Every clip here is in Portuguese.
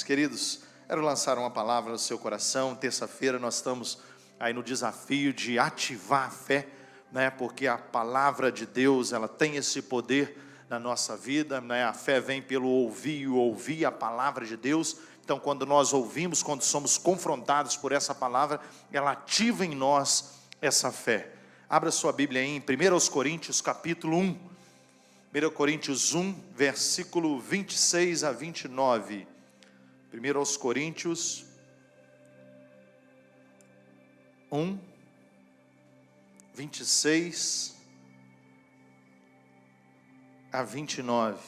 Queridos, quero lançar uma palavra no seu coração. Terça-feira nós estamos aí no desafio de ativar a fé, né? Porque a palavra de Deus, ela tem esse poder na nossa vida, né? A fé vem pelo ouvir e ouvir a palavra de Deus. Então, quando nós ouvimos, quando somos confrontados por essa palavra, ela ativa em nós essa fé. Abra sua Bíblia aí em 1 Coríntios capítulo 1. 1 Coríntios 1, versículo 26 a 29. 1 Coríntios 1, 26 a 29.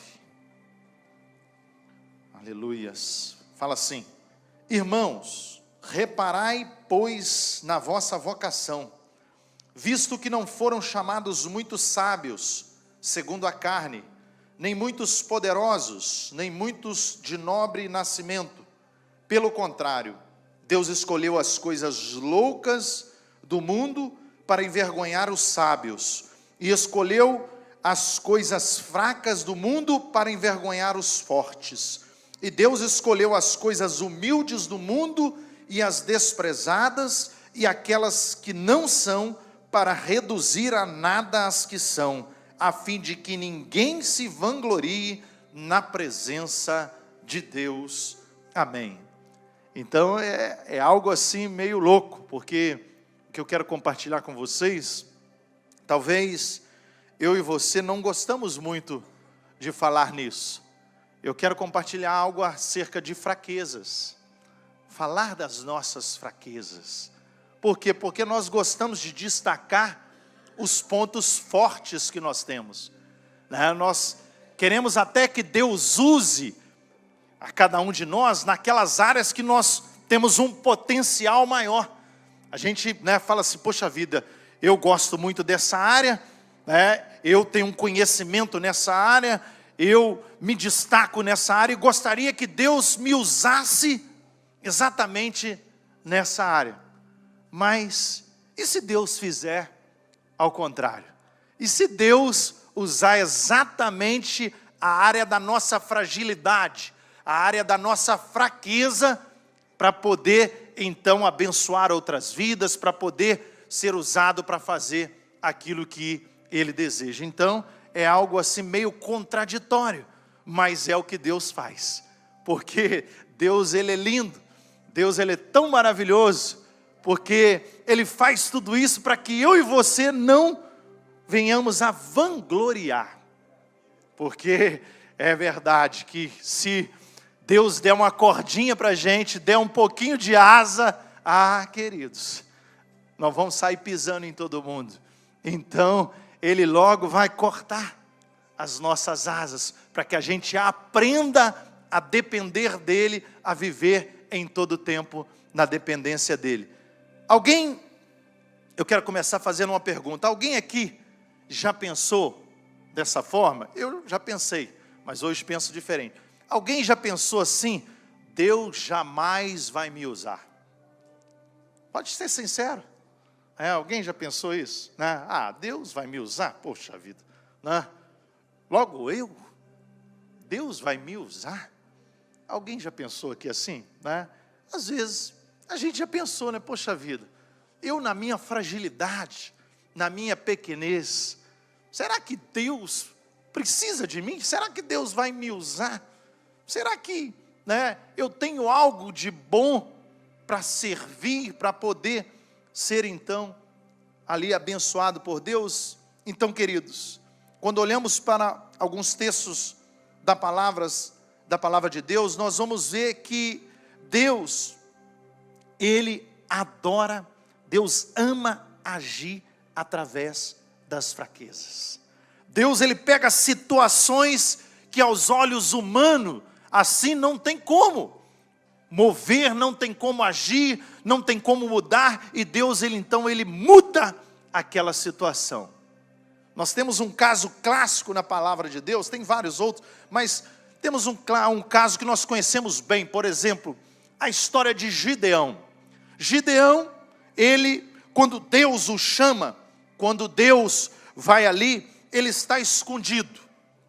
Aleluias. Fala assim: irmãos, reparai, pois, na vossa vocação, visto que não foram chamados muitos sábios, segundo a carne, nem muitos poderosos, nem muitos de nobre nascimento. Pelo contrário, Deus escolheu as coisas loucas do mundo para envergonhar os sábios, e escolheu as coisas fracas do mundo para envergonhar os fortes. E Deus escolheu as coisas humildes do mundo e as desprezadas e aquelas que não são, para reduzir a nada as que são, a fim de que ninguém se vanglorie na presença de Deus. Amém. Então é algo assim meio louco, porque o que eu quero compartilhar com vocês, talvez eu e você não gostamos muito de falar nisso. Eu quero compartilhar algo acerca de fraquezas, falar das nossas fraquezas. Por quê? Porque nós gostamos de destacar os pontos fortes que nós temos, né? Nós queremos até que Deus use a cada um de nós naquelas áreas que nós temos um potencial maior. A gente, né, fala assim: poxa vida, eu gosto muito dessa área, né? Eu tenho um conhecimento nessa área, eu me destaco nessa área e gostaria que Deus me usasse exatamente nessa área. Mas e se Deus fizer ao contrário? E se Deus usar exatamente a área da nossa fragilidade, a área da nossa fraqueza, para poder então abençoar outras vidas, para poder ser usado para fazer aquilo que Ele deseja? Então é algo assim meio contraditório, mas é o que Deus faz, porque Deus, Ele é lindo, Deus, Ele é tão maravilhoso, porque Ele faz tudo isso para que eu e você não venhamos a vangloriar. Porque é verdade que se Deus der uma cordinha para a gente, der um pouquinho de asa, queridos, nós vamos sair pisando em todo mundo. Então Ele logo vai cortar as nossas asas, para que a gente aprenda a depender dEle, a viver em todo tempo na dependência dEle. Eu quero começar fazendo uma pergunta. Alguém aqui já pensou dessa forma? Eu já pensei, mas hoje penso diferente. Alguém já pensou assim: Deus jamais vai me usar? Pode ser sincero. Alguém já pensou isso, né? Deus vai me usar? Poxa vida, né? Logo eu? Deus vai me usar? Alguém já pensou aqui assim, né? Às vezes a gente já pensou, né? Poxa vida, eu na minha fragilidade, na minha pequenez, será que Deus precisa de mim? Será que Deus vai me usar? Será que, né, eu tenho algo de bom para servir, para poder ser então ali abençoado por Deus? Então, queridos, quando olhamos para alguns textos da palavra de Deus, nós vamos ver que Deus, Ele adora, Deus ama agir através das fraquezas. Deus, Ele pega situações que aos olhos humanos, assim não tem como mover, não tem como agir, não tem como mudar, e Deus, Ele muda aquela situação. Nós temos um caso clássico na palavra de Deus, tem vários outros, mas temos um caso que nós conhecemos bem. Por exemplo, a história de Gideão. Gideão, quando Deus o chama, quando Deus vai ali, ele está escondido,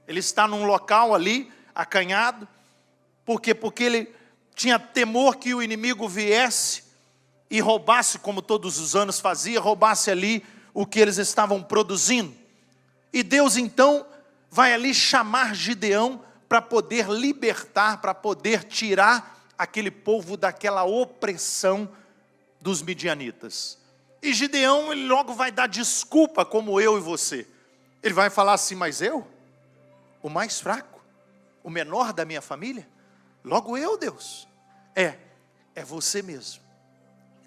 ele está num local ali, acanhado. Por quê? Porque ele tinha temor que o inimigo viesse e roubasse, como todos os anos fazia, roubasse ali o que eles estavam produzindo. E Deus então vai ali chamar Gideão para poder libertar, para poder tirar aquele povo daquela opressão dos midianitas. E Gideão, ele logo vai dar desculpa, como eu e você. Ele vai falar assim: mas eu, o mais fraco, o menor da minha família, logo eu, Deus, é você mesmo,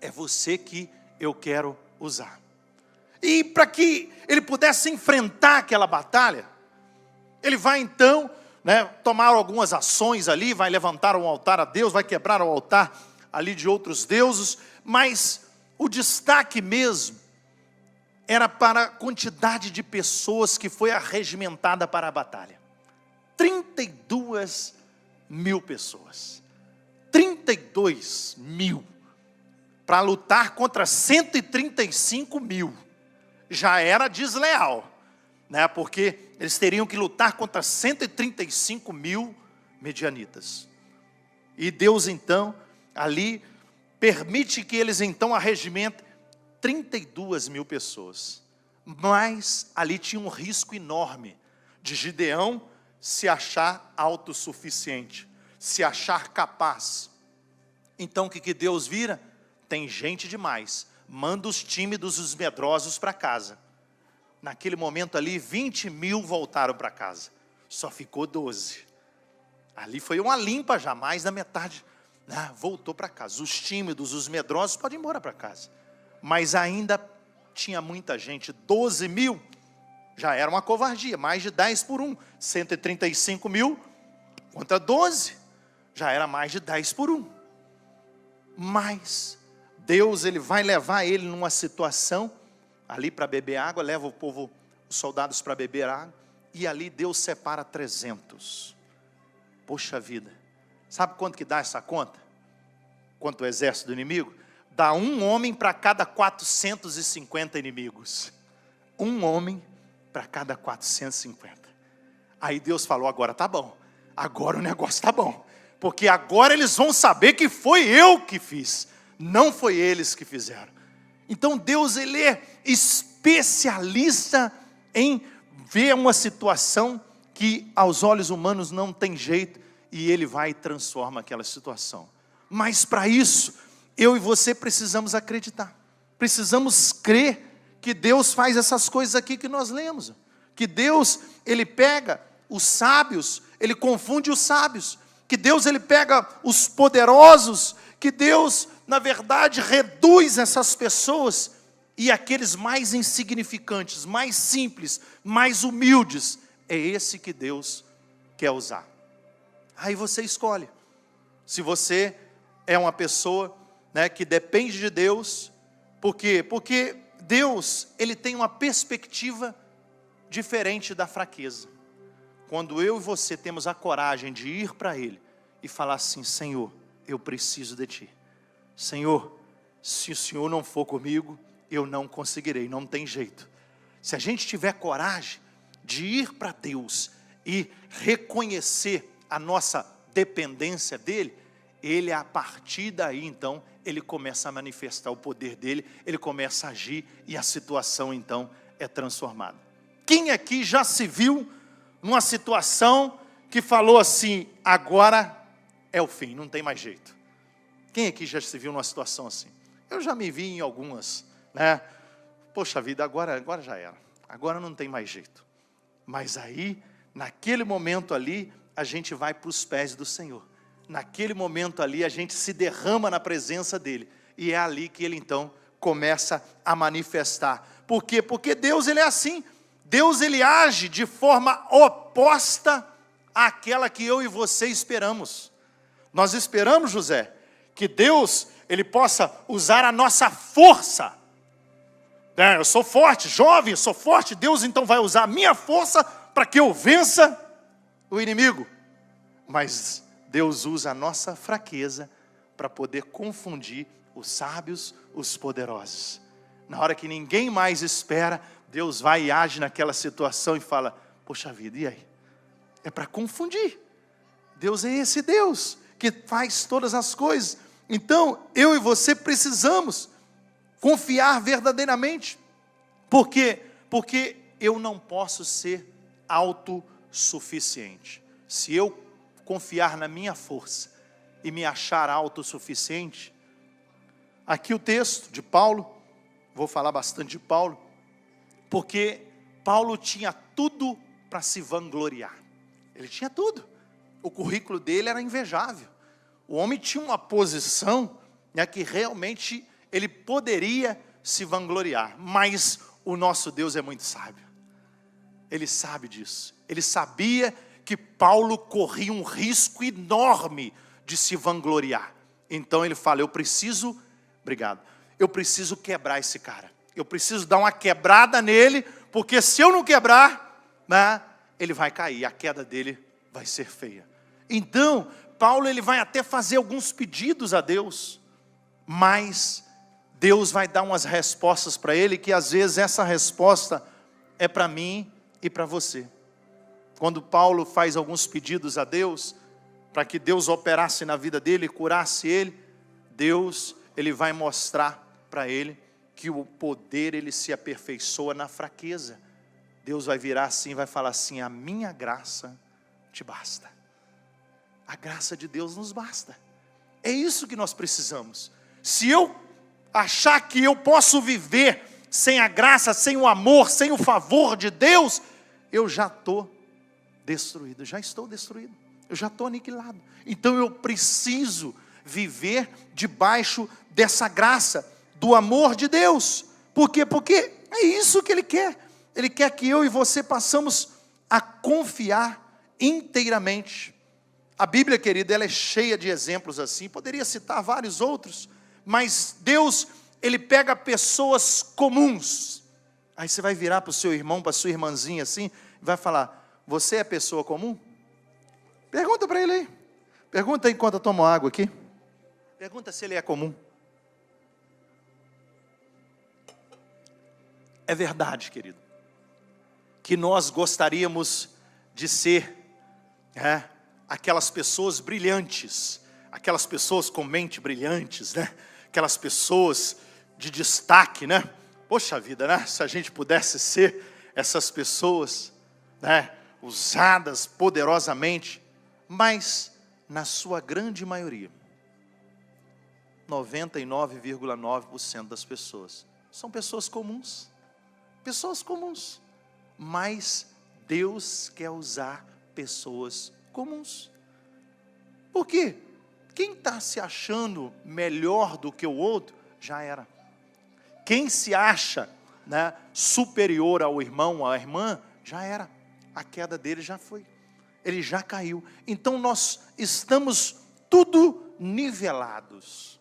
é você que eu quero usar. E para que ele pudesse enfrentar aquela batalha, ele vai então, tomar algumas ações ali, vai levantar um altar a Deus, vai quebrar o altar ali de outros deuses, mas o destaque mesmo era para a quantidade de pessoas que foi arregimentada para a batalha. 32 mil pessoas. 32 mil. Para lutar contra 135 mil. Já era desleal, porque eles teriam que lutar contra 135 mil medianitas. E Deus então, ali, permite que eles então arregimentem 32 mil pessoas. Mas ali tinha um risco enorme de Gideão se achar autossuficiente, se achar capaz. Então o que Deus vira? Tem gente demais, manda os tímidos, os medrosos para casa. Naquele momento ali, 20 mil voltaram para casa, só ficou 12. Ali foi uma limpa já, mais da metade voltou para casa. Os tímidos, os medrosos podem ir embora para casa, mas ainda tinha muita gente. 12 mil já era uma covardia, mais de 10 por 1, 135 mil contra 12, já era mais de 10 por 1. Mas Deus, ele vai levar ele numa situação ali para beber água, leva o povo, os soldados para beber água, e ali Deus separa 300. Poxa vida, sabe quanto que dá essa conta? Quanto o exército do inimigo? Dá um homem para cada 450 inimigos. Um homem para cada 450. Aí Deus falou: agora tá bom, agora o negócio tá bom, porque agora eles vão saber que foi eu que fiz, não foi eles que fizeram. Então Deus, ele é especialista em ver uma situação que aos olhos humanos não tem jeito, e ele vai e transforma aquela situação. Mas para isso, eu e você precisamos acreditar, precisamos crer que Deus faz essas coisas aqui que nós lemos, que Deus, ele pega os sábios, ele confunde os sábios, que Deus, ele pega os poderosos, que Deus, na verdade, reduz essas pessoas, e aqueles mais insignificantes, mais simples, mais humildes, é esse que Deus quer usar. Aí você escolhe, se você é uma pessoa que depende de Deus. Por quê? Porque Deus, ele tem uma perspectiva diferente da fraqueza. Quando eu e você temos a coragem de ir para Ele e falar assim: Senhor, eu preciso de Ti. Senhor, se o Senhor não for comigo, eu não conseguirei, não tem jeito. Se a gente tiver coragem de ir para Deus e reconhecer a nossa dependência dEle, Ele, a partir daí então, Ele começa a manifestar o poder dEle, Ele começa a agir, e a situação então é transformada. Quem aqui já se viu numa situação que falou assim: agora é o fim, não tem mais jeito? Quem aqui já se viu numa situação assim? Eu já me vi em algumas, Poxa vida, agora já era, agora não tem mais jeito. Mas aí, naquele momento ali, a gente vai para os pés do Senhor. Naquele momento ali, a gente se derrama na presença dEle, e é ali que Ele então começa a manifestar. Por quê? Porque Deus, ele é assim. Deus, ele age de forma oposta àquela que eu e você esperamos. Nós esperamos, José, que Deus, ele possa usar a nossa força. Eu sou forte, jovem, eu sou forte, Deus então vai usar a minha força para que eu vença o inimigo. Mas Deus usa a nossa fraqueza para poder confundir os sábios, os poderosos. Na hora que ninguém mais espera, Deus vai e age naquela situação e fala: poxa vida, e aí? É para confundir. Deus é esse Deus. que faz todas as coisas. Então, eu e você precisamos confiar verdadeiramente. Por quê? Porque eu não posso ser autossuficiente. Se eu confiar na minha força e me achar autossuficiente, aqui o texto de Paulo, vou falar bastante de Paulo, porque Paulo tinha tudo para se vangloriar. Ele tinha tudo. O currículo dele era invejável. O homem tinha uma posição, né, que realmente ele poderia se vangloriar. Mas o nosso Deus é muito sábio. Ele sabe disso. Ele sabia que Paulo corria um risco enorme de se vangloriar. Então ele fala, eu preciso quebrar esse cara. Eu preciso dar uma quebrada nele, porque se eu não quebrar, né, ele vai cair, a queda dele vai ser feia. Então, Paulo ele vai até fazer alguns pedidos a Deus, mas Deus vai dar umas respostas para ele, que às vezes essa resposta é para mim e para você. Quando Paulo faz alguns pedidos a Deus, para que Deus operasse na vida dele, curasse ele, Deus ele vai mostrar para ele que o poder ele se aperfeiçoa na fraqueza. Deus vai virar assim e vai falar assim, a minha graça te basta. A graça de Deus nos basta. É isso que nós precisamos. Se eu achar que eu posso viver sem a graça, sem o amor, sem o favor de Deus, eu já estou destruído, já estou destruído, eu já estou aniquilado. Então eu preciso viver debaixo dessa graça, do amor de Deus. Por quê? Porque é isso que Ele quer. Ele quer que eu e você passamos a confiar inteiramente. A Bíblia, querida, ela é cheia de exemplos assim, poderia citar vários outros, mas Deus, Ele pega pessoas comuns. Aí você vai virar para o seu irmão, para a sua irmãzinha assim, e vai falar, você é pessoa comum? Pergunta para ele aí. Pergunta enquanto eu tomo água aqui. Pergunta se ele é comum. É verdade, querido, que nós gostaríamos de ser aquelas pessoas brilhantes, aquelas pessoas com mente brilhantes, né? Aquelas pessoas de destaque, né? Poxa vida, né? Se a gente pudesse ser essas pessoas, né? Usadas poderosamente, mas na sua grande maioria, 99,9% das pessoas são pessoas comuns. Pessoas comuns, mas Deus quer usar pessoas comuns. Por quê? Quem está se achando melhor do que o outro, já era. Quem se acha, né, superior ao irmão, à irmã, já era. A queda dele já foi. Ele já caiu. Então nós estamos tudo nivelados.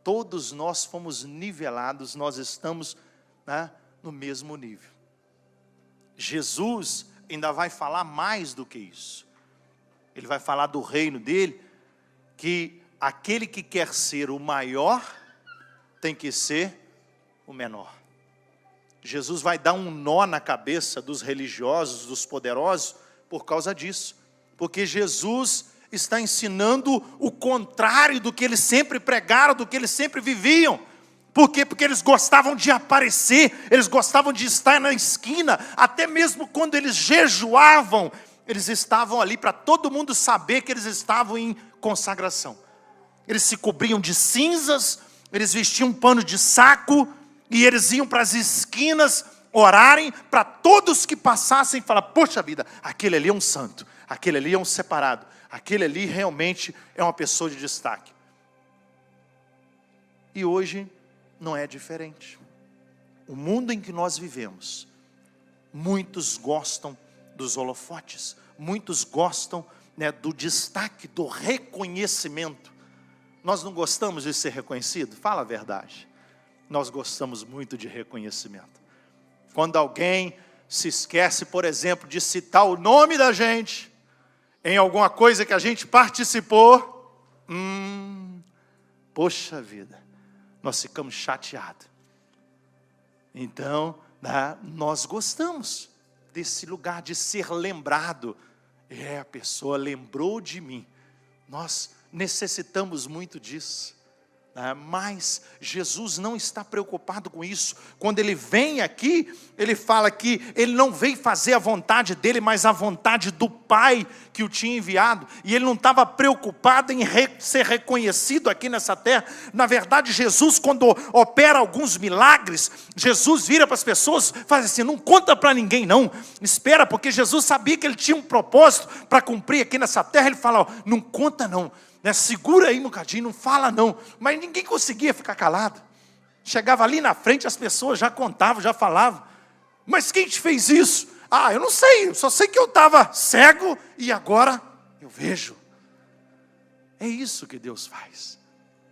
Todos nós fomos nivelados, nós estamos, né, no mesmo nível. Jesus ainda vai falar mais do que isso. Ele vai falar do reino dele, que aquele que quer ser o maior, tem que ser o menor. Jesus vai dar um nó na cabeça dos religiosos, dos poderosos, por causa disso. Porque Jesus está ensinando o contrário do que eles sempre pregaram, do que eles sempre viviam. Por quê? Porque eles gostavam de aparecer, eles gostavam de estar na esquina, até mesmo quando eles jejuavam, eles estavam ali para todo mundo saber que eles estavam em consagração. Eles se cobriam de cinzas, eles vestiam um pano de saco, e eles iam para as esquinas orarem, para todos que passassem falar, poxa vida, aquele ali é um santo, aquele ali é um separado, aquele ali realmente é uma pessoa de destaque. E hoje não é diferente. O mundo em que nós vivemos, muitos gostam dos holofotes, muitos gostam, né, do destaque, do reconhecimento. Nós não gostamos de ser reconhecido? Fala a verdade. Nós gostamos muito de reconhecimento. Quando alguém se esquece, por exemplo, de citar o nome da gente em alguma coisa que a gente participou, poxa vida, nós ficamos chateados. Então, né, nós gostamos desse lugar de ser lembrado. A pessoa lembrou de mim. Nós necessitamos muito disso. Mas Jesus não está preocupado com isso. Quando ele vem aqui, ele fala que ele não veio fazer a vontade dele, mas a vontade do Pai que o tinha enviado. E ele não estava preocupado em ser reconhecido aqui nessa terra. Na verdade, Jesus, quando opera alguns milagres, Jesus vira para as pessoas e faz assim: não conta para ninguém não, espera, porque Jesus sabia que ele tinha um propósito para cumprir aqui nessa terra. Ele fala: ó, não conta não, segura aí um bocadinho, não fala não. Mas ninguém conseguia ficar calado. Chegava ali na frente, as pessoas já contavam, já falavam: mas quem te fez isso? Ah, eu não sei, eu só sei que eu estava cego e agora eu vejo. É isso que Deus faz.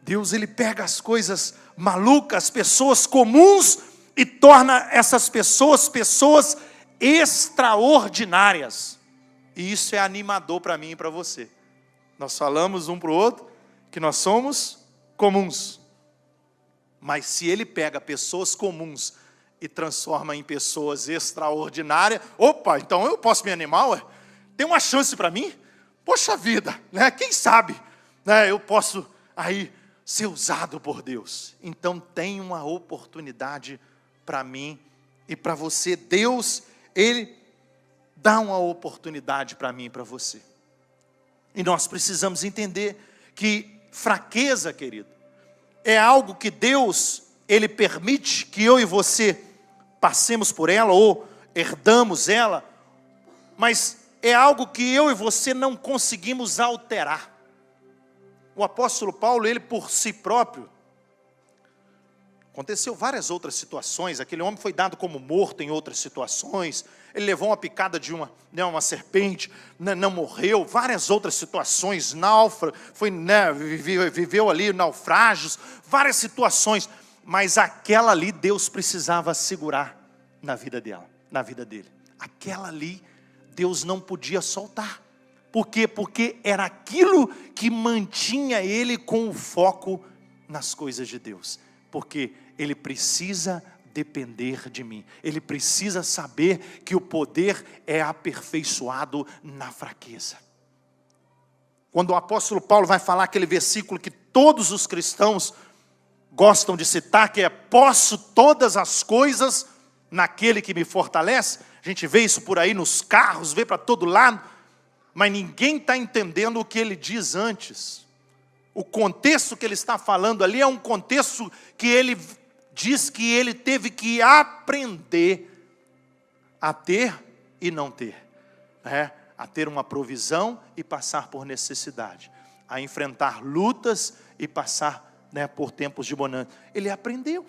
Deus, ele pega as coisas malucas, as pessoas comuns, e torna essas pessoas extraordinárias. E isso é animador para mim e para você. Nós falamos um para o outro que nós somos comuns. Mas se ele pega pessoas comuns e transforma em pessoas extraordinárias, opa, então eu posso me animar, ué? Tem uma chance para mim? Poxa vida, né? Quem sabe, né? Eu posso aí ser usado por Deus. Então tem uma oportunidade para mim e para você. Deus, ele dá uma oportunidade para mim e para você. E nós precisamos entender que fraqueza, querido, é algo que Deus, ele permite que eu e você passemos por ela ou herdamos ela, mas é algo que eu e você não conseguimos alterar. O apóstolo Paulo, ele por si próprio, aconteceu várias outras situações. Aquele homem foi dado como morto em outras situações. Ele levou uma picada de uma serpente, não morreu. Várias outras situações, náufrago, viveu ali naufrágios, várias situações. Mas aquela ali Deus precisava segurar na vida dele. Aquela ali Deus não podia soltar. Por quê? Porque era aquilo que mantinha ele com o foco nas coisas de Deus. Porque ele precisa depender de mim. Ele precisa saber que o poder é aperfeiçoado na fraqueza. Quando o apóstolo Paulo vai falar aquele versículo que todos os cristãos gostam de citar, que é: posso todas as coisas naquele que me fortalece. A gente vê isso por aí nos carros, vê para todo lado, mas ninguém está entendendo o que ele diz antes. O contexto que ele está falando ali é um contexto que ele diz que ele teve que aprender a ter e não ter, a ter uma provisão e passar por necessidade, a enfrentar lutas e passar por tempos de bonança. Ele aprendeu.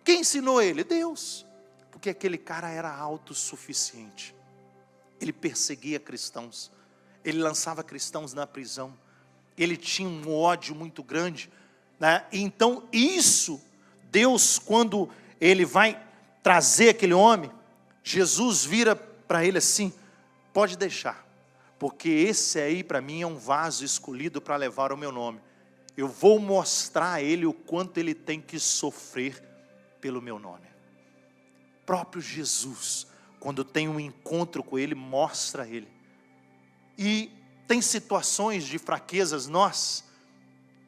Quem ensinou ele? Deus. Porque aquele cara era autossuficiente. Ele perseguia cristãos, ele lançava cristãos na prisão, ele tinha um ódio muito grande, Então isso, Deus, quando ele vai trazer aquele homem, Jesus vira para ele assim: pode deixar, porque esse aí para mim é um vaso escolhido para levar o meu nome. Eu vou mostrar a ele o quanto ele tem que sofrer pelo meu nome. O próprio Jesus, quando tem um encontro com ele, mostra a ele. E tem situações de fraquezas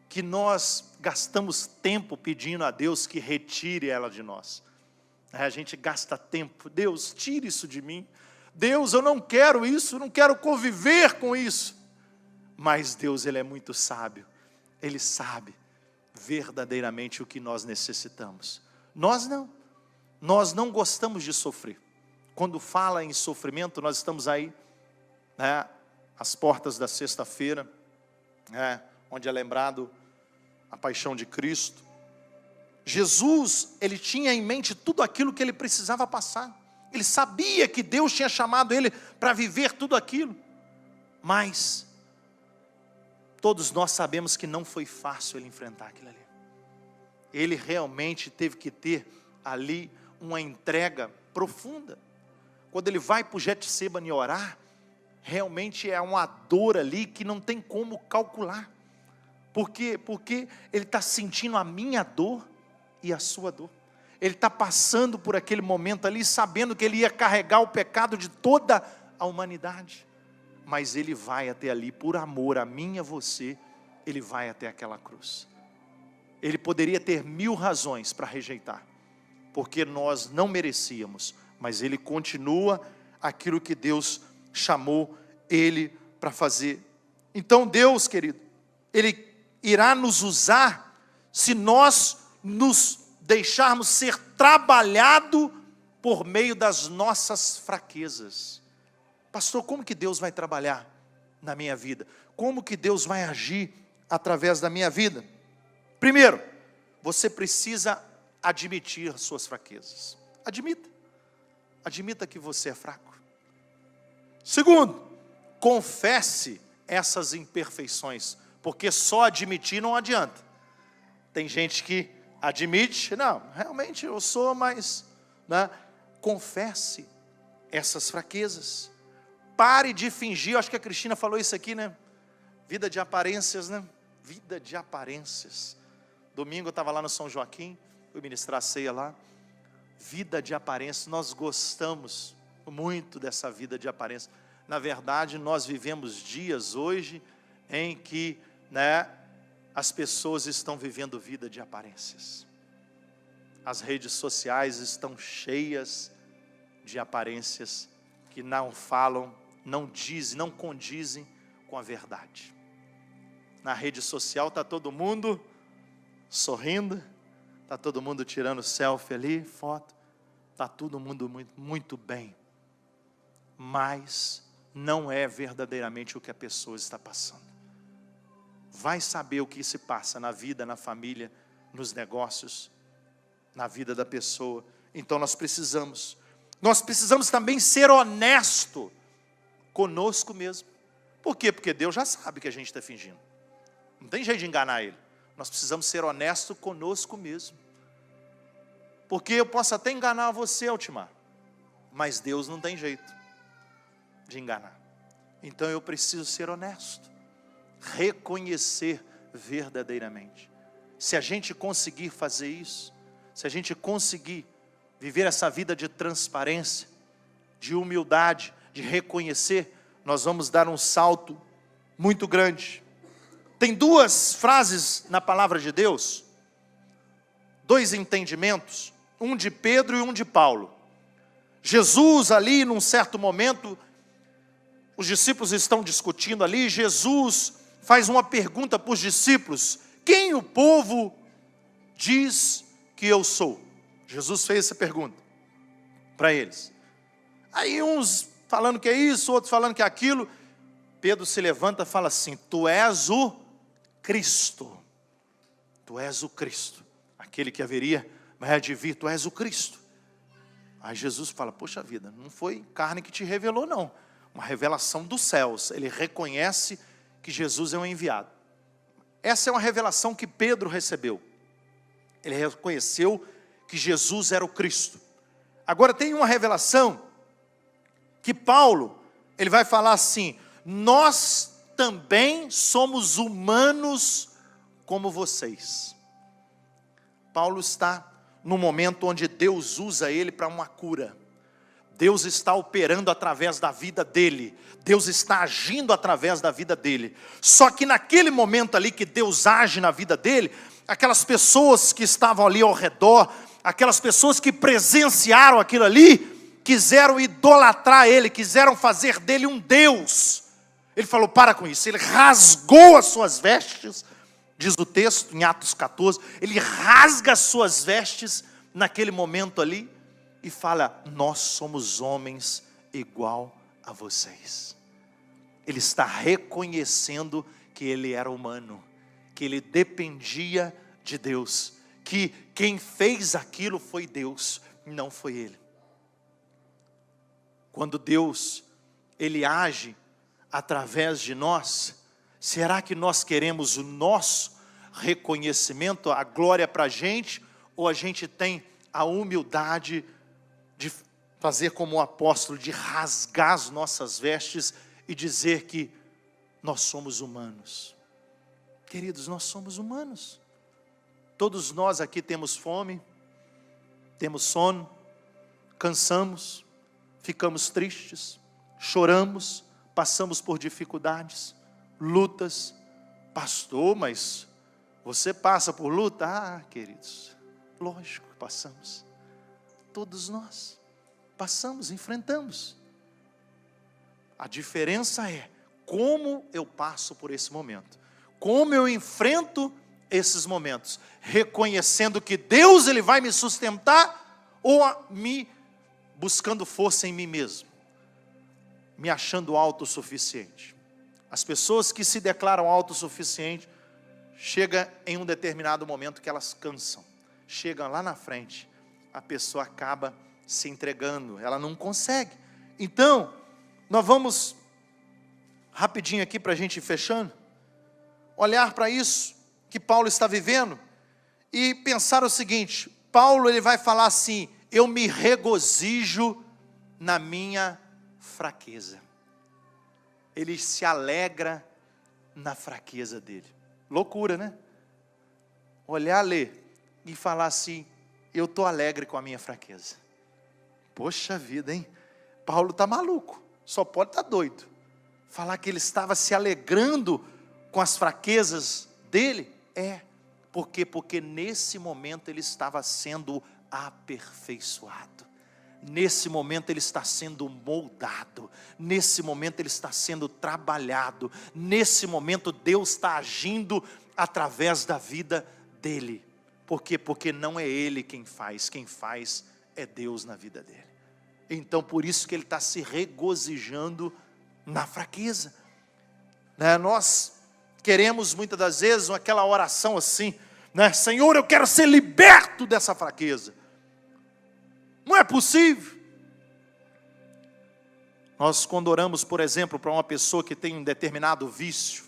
que nós gastamos tempo pedindo a Deus que retire ela de nós. A gente gasta tempo: Deus, tire isso de mim. Deus, eu não quero isso, não quero conviver com isso. Mas Deus, ele é muito sábio. Ele sabe verdadeiramente o que nós necessitamos. Nós não gostamos de sofrer. Quando fala em sofrimento, nós estamos aí, às portas da sexta-feira, onde é lembrado a paixão de Cristo. Jesus, ele tinha em mente tudo aquilo que ele precisava passar. Ele sabia que Deus tinha chamado ele para viver tudo aquilo. Mas todos nós sabemos que não foi fácil ele enfrentar aquilo ali. Ele realmente teve que ter ali uma entrega profunda. Quando ele vai para o Getsêmani orar, realmente é uma dor ali que não tem como calcular. Por quê? Porque ele está sentindo a minha dor e a sua dor. Ele está passando por aquele momento ali, sabendo que ele ia carregar o pecado de toda a humanidade. Mas ele vai até ali por amor a mim e a você. ele vai até aquela cruz. Ele poderia ter 1000 razões para rejeitar, porque nós não merecíamos, mas ele continua aquilo que Deus chamou ele para fazer. Então Deus, querido, ele irá nos usar se nós nos deixarmos ser trabalhado por meio das nossas fraquezas. Pastor, como que Deus vai trabalhar na minha vida? Como que Deus vai agir através da minha vida? Primeiro, você precisa admitir as suas fraquezas. Admita que você é fraco. Segundo, confesse essas imperfeições, porque só admitir não adianta. Tem gente que admite, não, realmente eu sou, mas, né? Confesse essas fraquezas. Pare de fingir, eu acho que a Cristina falou isso aqui, né? Vida de aparências, né? Vida de aparências. Domingo eu estava lá no São Joaquim, fui ministrar a ceia lá. Vida de aparências, nós gostamos muito dessa vida de aparência. Na verdade, nós vivemos dias hoje em que, né, as pessoas estão vivendo vida de aparências. As redes sociais estão cheias de aparências que não falam, não dizem, não condizem com a verdade. Na rede social está todo mundo sorrindo, está todo mundo tirando selfie ali, foto, está todo mundo muito bem, mas não é verdadeiramente o que a pessoa está passando. Vai saber o que se passa na vida, na família, nos negócios, na vida da pessoa. Então nós precisamos também ser honesto conosco mesmo. Por quê? Porque Deus já sabe que a gente está fingindo. Não tem jeito de enganar Ele. Nós precisamos ser honestos conosco mesmo. Porque eu posso até enganar você, Altimar, mas Deus não tem jeito de enganar. Então eu preciso ser honesto, reconhecer verdadeiramente. Se a gente conseguir fazer isso, se a gente conseguir viver essa vida de transparência, de humildade, de reconhecer, nós vamos dar um salto muito grande. Tem 2 frases na palavra de Deus, 2 entendimentos, um de Pedro e um de Paulo. Jesus ali, num certo momento, os discípulos estão discutindo ali, Jesus faz uma pergunta para os discípulos: quem o povo diz que eu sou? Jesus fez essa pergunta para eles. Aí uns falando que é isso, outros falando que é aquilo. Pedro se levanta e fala assim: tu és o Cristo. Tu és o Cristo. Aquele que haveria de vir, tu és o Cristo. Aí Jesus fala: poxa vida, não foi carne que te revelou não. Uma revelação dos céus. Ele reconhece que Jesus é um enviado. Essa é uma revelação que Pedro recebeu. Ele reconheceu que Jesus era o Cristo. Agora tem uma revelação que Paulo, ele vai falar assim: nós também somos humanos como vocês. Paulo está no momento onde Deus usa ele para uma cura. Deus está operando através da vida dele. Deus está agindo através da vida dele. Só que naquele momento ali que Deus age na vida dele, aquelas pessoas que estavam ali ao redor, aquelas pessoas que presenciaram aquilo ali, quiseram idolatrar ele, quiseram fazer dele um Deus. Ele falou: para com isso. Ele rasgou as suas vestes, diz o texto em Atos 14, ele rasga as suas vestes naquele momento ali e fala: nós somos homens igual a vocês. Ele está reconhecendo que ele era humano, que ele dependia de Deus, que quem fez aquilo foi Deus, não foi ele. Quando Deus, ele age através de nós, será que nós queremos o nosso reconhecimento, a glória para a gente, ou a gente tem a humildade de fazer como o apóstolo, de rasgar as nossas vestes e dizer que nós somos humanos? Queridos, nós somos humanos. Todos nós aqui temos fome, temos sono, cansamos, ficamos tristes, choramos, passamos por dificuldades, lutas, Pastor, mas você passa por luta? Ah, queridos, lógico que passamos. Todos nós passamos, enfrentamos. A diferença é como eu passo por esse momento. Como eu enfrento esses momentos. Reconhecendo que Deus ele vai me sustentar ou me buscando força em mim mesmo. Me achando autossuficiente. As pessoas que se declaram autossuficientes, chega em um determinado momento que elas cansam. Chegam lá na frente, a pessoa acaba se entregando, ela não consegue. Então, nós vamos, rapidinho aqui para a gente ir fechando, olhar para isso que Paulo está vivendo, e pensar o seguinte, Paulo ele vai falar assim, eu me regozijo na minha fraqueza. Ele se alegra na fraqueza dele. Loucura, né? Olhar, ler e falar assim, eu estou alegre com a minha fraqueza. Poxa vida, hein? Paulo está maluco, só pode estar doido. Falar que ele estava se alegrando com as fraquezas dele, por quê? Porque nesse momento ele estava sendo aperfeiçoado. Nesse momento ele está sendo moldado, nesse momento ele está sendo trabalhado, nesse momento Deus está agindo através da vida dele. Por quê? Porque não é ele quem faz é Deus na vida dele. Então por isso que ele está se regozijando na fraqueza. Nós queremos muitas das vezes aquela oração assim, Senhor, eu quero ser liberto dessa fraqueza. Não é possível. Nós quando oramos, por exemplo, para uma pessoa que tem um determinado vício,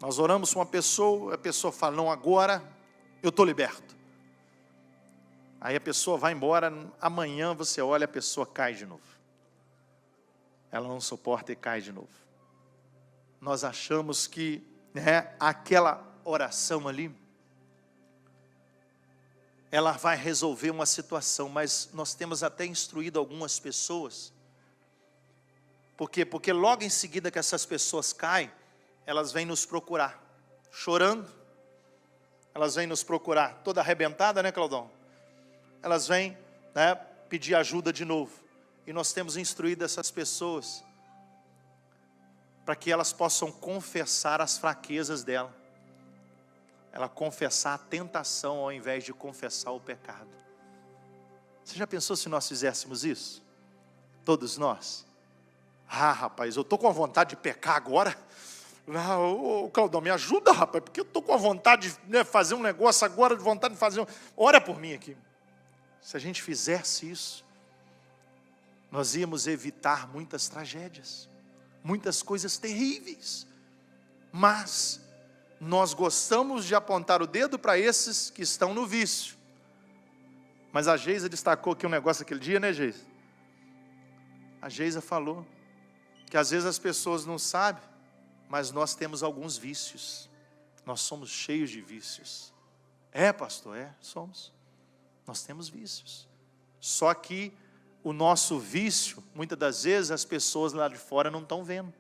nós oramos para uma pessoa, a pessoa fala, não, agora eu estou liberto. Aí a pessoa vai embora, amanhã você olha, a pessoa cai de novo. Ela não suporta e cai de novo. Nós achamos que aquela oração ali, ela vai resolver uma situação, mas nós temos até instruído algumas pessoas. Por quê? Porque logo em seguida que essas pessoas caem, elas vêm nos procurar, chorando, elas vêm nos procurar, toda arrebentada, né, Claudão? Elas vêm pedir ajuda de novo, e nós temos instruído essas pessoas, para que elas possam confessar as fraquezas dela, ela confessar a tentação ao invés de confessar o pecado. Você já pensou se nós fizéssemos isso? Todos nós? Ah, rapaz, eu estou com a vontade de pecar agora. Ô, Claudão, me ajuda, rapaz, porque eu estou com a vontade de fazer um negócio agora, de vontade de fazer ora por mim aqui. Se a gente fizesse isso, nós íamos evitar muitas tragédias, muitas coisas terríveis. Mas nós gostamos de apontar o dedo para esses que estão no vício. Mas a Geisa destacou aqui um negócio aquele dia, né, Geisa? A Geisa falou que às vezes as pessoas não sabem, mas nós temos alguns vícios. Nós somos cheios de vícios. Pastor, somos. Nós temos vícios. Só que o nosso vício, muitas das vezes as pessoas lá de fora não estão vendo.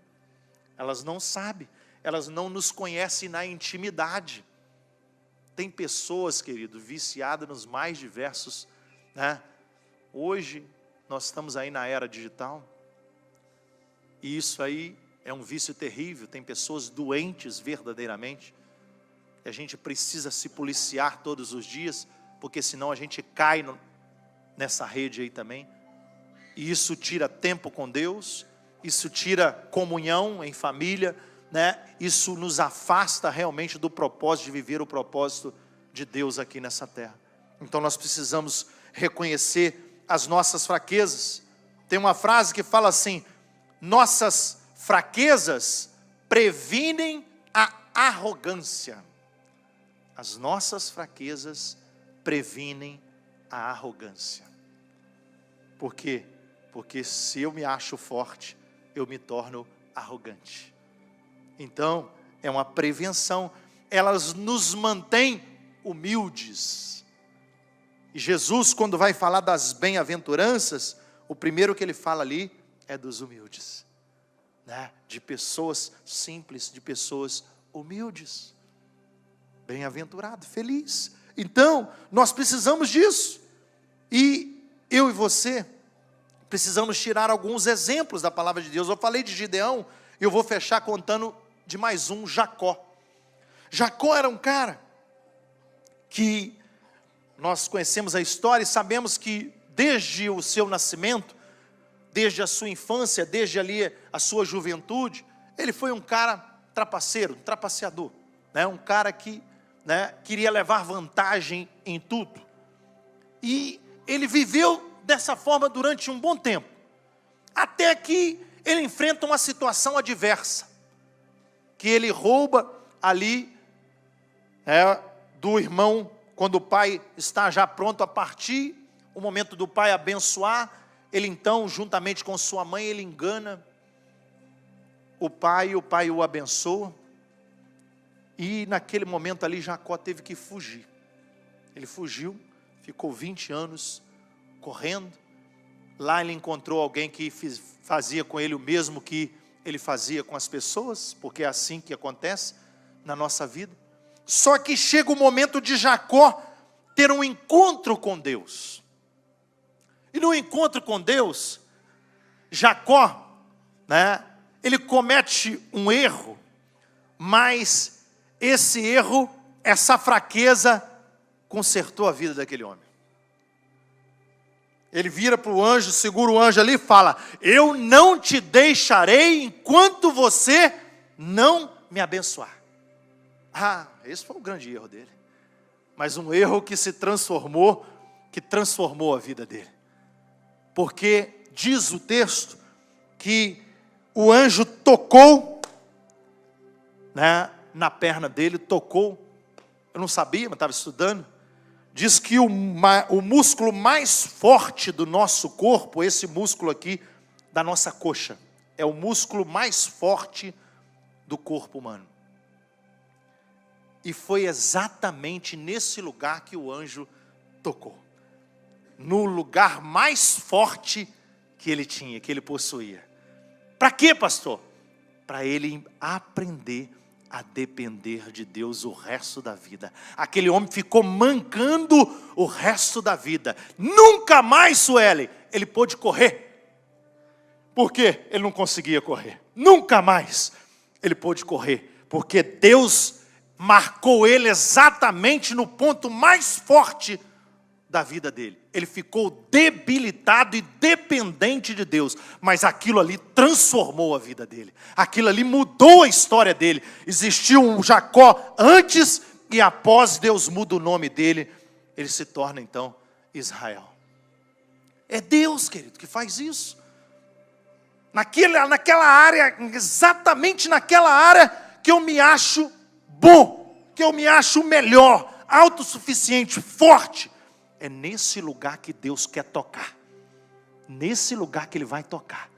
Elas não sabem. Elas não nos conhecem na intimidade. Tem pessoas, querido, viciadas nos mais diversos, Hoje, nós estamos aí na era digital, e isso aí é um vício terrível, tem pessoas doentes verdadeiramente, e a gente precisa se policiar todos os dias, porque senão a gente cai nessa rede aí também, e isso tira tempo com Deus, isso tira comunhão em família, isso nos afasta realmente do propósito de viver o propósito de Deus aqui nessa terra. Então nós precisamos reconhecer as nossas fraquezas. Tem uma frase que fala assim, nossas fraquezas previnem a arrogância. As nossas fraquezas previnem a arrogância. Por quê? Porque se eu me acho forte, eu me torno arrogante. Então, é uma prevenção, elas nos mantêm humildes. E Jesus, quando vai falar das bem-aventuranças, o primeiro que ele fala ali é dos humildes. né, de pessoas simples, de pessoas humildes. Bem-aventurado, feliz. Então, nós precisamos disso. E eu e você precisamos tirar alguns exemplos da palavra de Deus. Eu falei de Gideão, e eu vou fechar contando de mais um, Jacó. Jacó era um cara que nós conhecemos a história e sabemos que desde o seu nascimento, desde a sua infância, desde ali a sua juventude, ele foi um cara trapaceiro, um trapaceador, né? Um cara que, né, queria levar vantagem em tudo. E ele viveu dessa forma durante um bom tempo, até que ele enfrenta uma situação adversa, que ele rouba ali do irmão, quando o pai está já pronto a partir, o momento do pai abençoar, ele então, juntamente com sua mãe, ele engana o pai o abençoa, e naquele momento ali Jacó teve que fugir. Ele fugiu, ficou 20 anos correndo. Lá ele encontrou alguém que fazia com ele o mesmo que ele fazia com as pessoas, porque é assim que acontece na nossa vida. Só que chega o momento de Jacó ter um encontro com Deus. E no encontro com Deus, Jacó, né, ele comete um erro, mas esse erro, essa fraqueza, consertou a vida daquele homem. Ele vira para o anjo, segura o anjo ali e fala: eu não te deixarei enquanto você não me abençoar. Esse foi o grande erro dele. Mas um erro que transformou a vida dele. Porque diz o texto que o anjo tocou, né, na perna dele, tocou. Eu não sabia, mas estava estudando. Diz que o músculo mais forte do nosso corpo, esse músculo aqui da nossa coxa, é o músculo mais forte do corpo humano. E foi exatamente nesse lugar que o anjo tocou. No lugar mais forte que ele tinha, que ele possuía. Para quê, pastor? Para ele aprender a depender de Deus o resto da vida. Aquele homem ficou mancando o resto da vida. Nunca mais, Sueli, ele pôde correr. Por quê? Ele não conseguia correr. Nunca mais ele pôde correr. Porque Deus marcou ele exatamente no ponto mais forte da vida dele. Ele ficou debilitado e dependente de Deus, mas aquilo ali transformou a vida dele. Aquilo ali mudou a história dele. Existiu um Jacó antes e após Deus muda o nome dele, ele se torna então Israel. É Deus, querido, que faz isso. Naquela área, exatamente naquela área que eu me acho bom, que eu me acho melhor, autossuficiente, forte. É nesse lugar que Deus quer tocar. Nesse lugar que Ele vai tocar.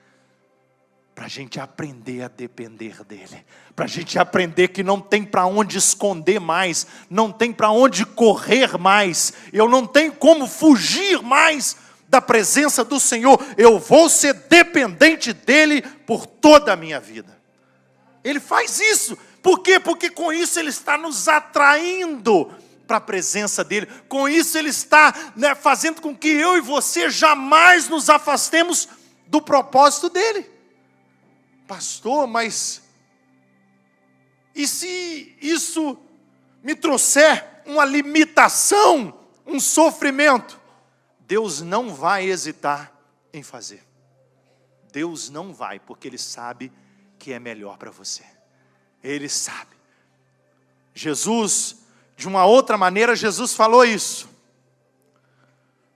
Para a gente aprender a depender dEle. Para a gente aprender que não tem para onde esconder mais. Não tem para onde correr mais. Eu não tenho como fugir mais da presença do Senhor. Eu vou ser dependente dEle por toda a minha vida. Ele faz isso. Por quê? Porque com isso Ele está nos atraindo para a presença dEle. Com isso Ele está, né, fazendo com que eu e você jamais nos afastemos do propósito dEle. Pastor, mas e se isso me trouxer uma limitação, um sofrimento? Deus não vai hesitar em fazer. Deus não vai, porque Ele sabe que é melhor para você. Ele sabe. Jesus, de uma outra maneira, Jesus falou isso.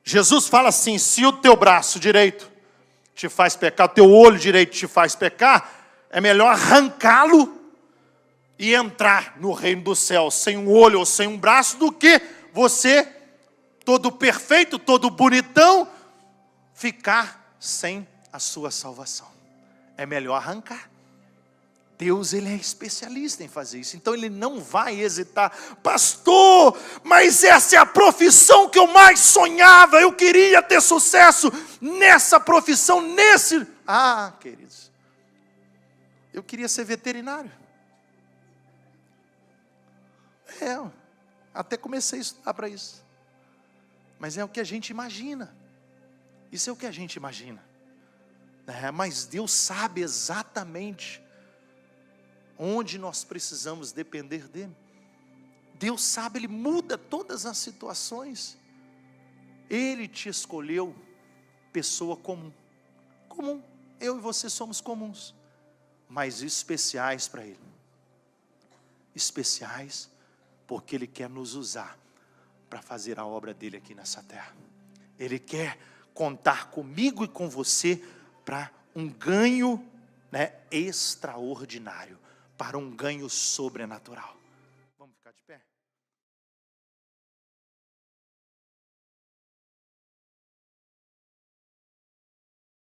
Jesus fala assim: se o teu braço direito te faz pecar, o teu olho direito te faz pecar, é melhor arrancá-lo e entrar no reino do céu sem um olho ou sem um braço, do que você, todo perfeito, todo bonitão, ficar sem a sua salvação. É melhor arrancar. Deus, Ele é especialista em fazer isso. Então Ele não vai hesitar. Pastor, mas essa é a profissão que eu mais sonhava. Eu queria ter sucesso nessa profissão, nesse... queridos, Eu queria ser veterinário. Até comecei a estudar para isso. Mas é o que a gente imagina. Isso é o que a gente imagina. Mas Deus sabe exatamente onde nós precisamos depender dEle. Deus sabe, Ele muda todas as situações. Ele te escolheu pessoa comum. Comum. Eu e você somos comuns, mas especiais para Ele. Especiais porque Ele quer nos usar para fazer a obra dEle aqui nessa terra. Ele quer contar comigo e com você para um ganho, extraordinário, para um ganho sobrenatural. Vamos ficar de pé?